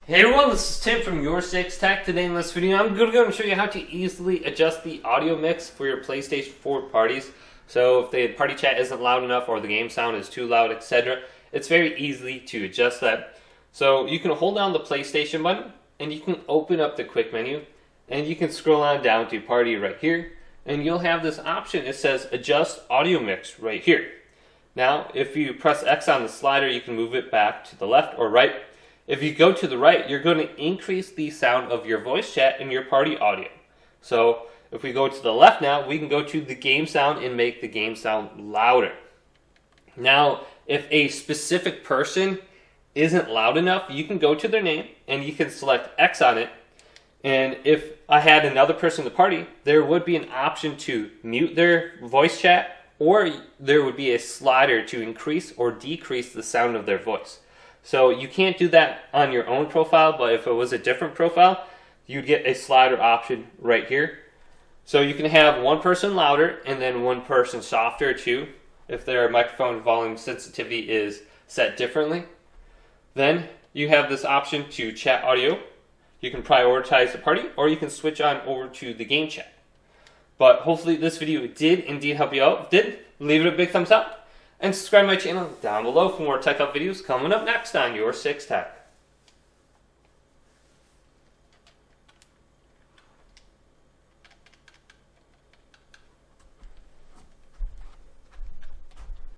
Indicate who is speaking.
Speaker 1: Hey everyone, this is Tim from YourSixTech. Today in this video, I'm going to go and show you how to easily adjust the audio mix for your PlayStation 4 parties. So if the party chat isn't loud enough or the game sound is too loud, etc., it's very easy to adjust that. So you can hold down the PlayStation button and you can open up the quick menu and you can scroll on down to party right here and you'll have this option. It says adjust audio mix right here. Now if you press X on the slider, you can move it back to the left or right. If you go to the right, you're going to increase the sound of your voice chat and your party audio. So if we go to the left now, we can go to the game sound and make the game sound louder. Now, if a specific person isn't loud enough, you can go to their name and you can select X on it. And if I had another person in the party, there would be an option to mute their voice chat, or there would be a slider to increase or decrease the sound of their voice. So you can't do that on your own profile, but if it was a different profile, you'd get a slider option right here. So you can have one person louder and then one person softer too, if their microphone volume sensitivity is set differently. Then you have this option to chat audio. You can prioritize the party, or you can switch on over to the game chat. But hopefully this video did indeed help you out. If it did, leave it a big thumbs up. And subscribe to my channel down below for more tech up videos coming up next on YourSixTech.